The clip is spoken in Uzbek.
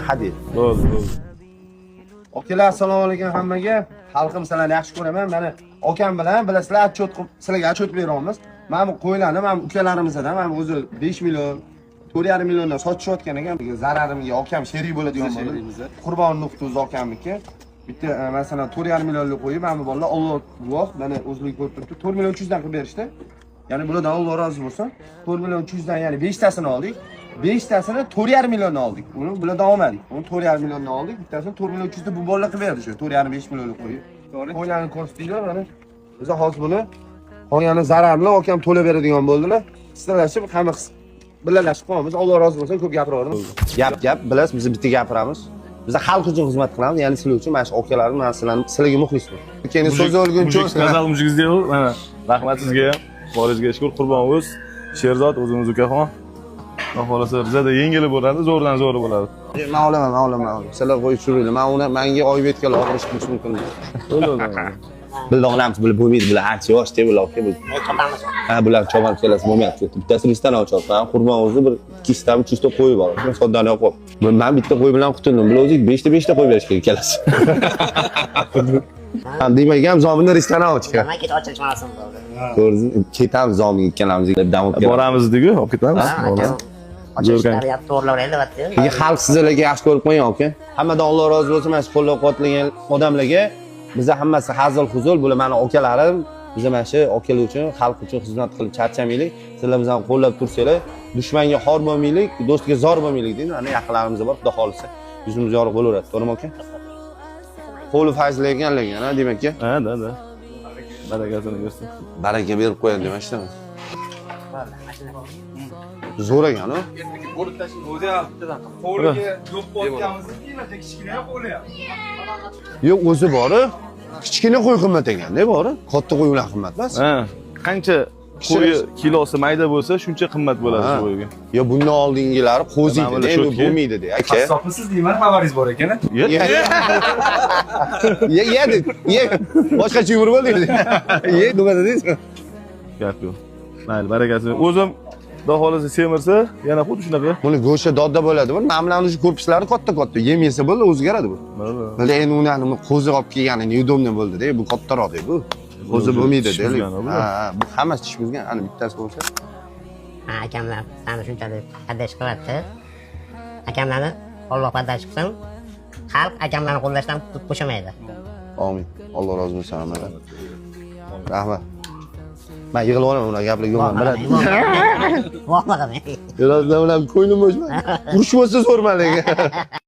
Hadeb. Bo'ldi. Akalar, assalomu alaykum hammaga. Xalqim sizlarni yaxshi ko'raman. Mana akam bilan bilasizlar, otchot qilib sizlarga otchot beramiz. Mana bu qo'ylarni mana ukalarimizdan, mana o'zi 5 million, 4,5 milliondan sotishayotgan ekan. Zararimga akam sherik bo'ladigan bo'ldi. Qurbon Nuqtuz akamniki. Bitta masalan 4,5 millionlik qo'yib, mana bu bolalar Alloh guvoh, mana o'zlik ko'rib turibdi. 4 million 300 dan qilib berishdi. Ya'ni bulardan Alloh rozi bo'lsin. 4 million 300 dan, ya'ni 5 tasini oldik. 5 tasini 4,5 milliondan oldik. Uni bulardan olmadik. Uni 4,5 milliondan oldik. Bittasini 4 million 300 da bu bolalar qilib berdi shu 4,5 millionlik qo'yib. Qo'ylarni ko'rsatdinglar mana. Biz hozir buni qolgani zararni akam to'lab beradigan bo'ldilar. Istalashib hamma birlashib qolamiz. Alloh rozi bo'lsin, ko'p gapiraverdim. Gap, bilasiz, biz bitta gapiramiz. Biz xalq uchun xizmat qilamiz, ya'ni sizlar uchun. Mana shu akalarim, men sizlarga muxlisman. Keyin so'z olguncha Gazal mushigizga mana rahmat sizga ham. Boringizga shukr, Qurbonimiz, Sherzod o'zimiz ukaxon. Xohlasa bizada yengil bo'ladi, zo'rdan zo'ri bo'ladi. Men olaman. Sizlar qo'yib turinglar. Men uni menga Oybekga og'irish qilish mumkin. Biz o'g'lamiz bilib bo'lmaydi, bular ancha yosh deb bular aka biz. Ha, bular cho'ban kelasi bo'lmayapti. Bittasi risdan ochib, Qurbonimizni bir 2 ta 3 ta qo'yib olib, soddani yo'q. Men bitta qo'y bilan qutuldim. Bular o'zi 5 ta qo'y berish kerak kelasi. Demak ham zominni risdan ochgan. Mana kech ochilish marosimi bo'ldi. Ko'rdingiz, ketamiz zominga ikkalamiz dam olib kelamiz. Boramiz degu, olib ketamiz. Ochilishlar yapti, to'g'rilaveradi albatta. Keyin xalq sizlarga yaxshi ko'rib qo'ying aka. Hammadan Alloh rozi bo'lsin, mana shu qo'llab-quvvatlagan odamlarga. Biza hammasi hazil huzul, bular meni akalarim. Biz mana shu akalar uchun, xalq uchun xizmat qilib charchamaylik. Sizlar bizni qo'llab tursanglar, dushmanga xor bo'lmaylik, do'stga zor bo'lmaylik deydi. Ana yaqinlarimiz bor, xudo xolisa yuzimiz yorug' bo'laveradi, to'g'rimi aka? Qo'li fayzlayotganlarga, demak-ki. Ha, da. Barakasini bersin. Baraka berib qo'yadi demashdimi? Zo'r ekan-ku. Bo'lib tashing, o'zi ham bittadan hovliga yo'q bo'layotganmizni, kiyimlarda kichkina qo'ylar. Yo'q, o'zi bor. Kichkina qo'y qimmat ekan-da, bor. Katta qo'y bilan qimmat emas. Ha, qancha qo'y kilosi mayda bo'lsa, shuncha qimmat bo'ladi shu qo'yga. Yo, bundan oldingilari qo'ziydi, endi bo'lmaydi-da, aka. Qassobmisiz deyman, xabaringiz bor ekan. Ye. Boshqacha yurib bo'ldingiz. Ye, nima dedingiz? Gap yo'q. Mayli, barakasini. O'zim xudo xolasa semirsa, yana xuddi shunaqa. Buni go'shtda dodda bo'ladi. Bu namlanuvchi shu korpuslari katta-katta. Yem yesa bo'ldi, o'zgaradi bu. Lekin uni qo'zi olib kelgani neudobno bo'ldi-da, bu kattaroq bu. Qo'zi bo'lmaydi-da. Ha, bu hammasi tish buzgan, ana bittasi bo'lsa. Ha, akamlar seni shunchalik qaddash qilyapti. Akamlarni Alloh qaddash qilsin. Xalq akamlarni qo'llashdan bo'shamaydi. Amin. Alloh rozi bo'lsin hammadan. Rahmat. Men yig'ilib olaman, ular gaplarga yo'qman, biladi. Vohmag'am. Yo'q, ular ko'nglim bo'shman. Urush bo'lsa zo'r menga.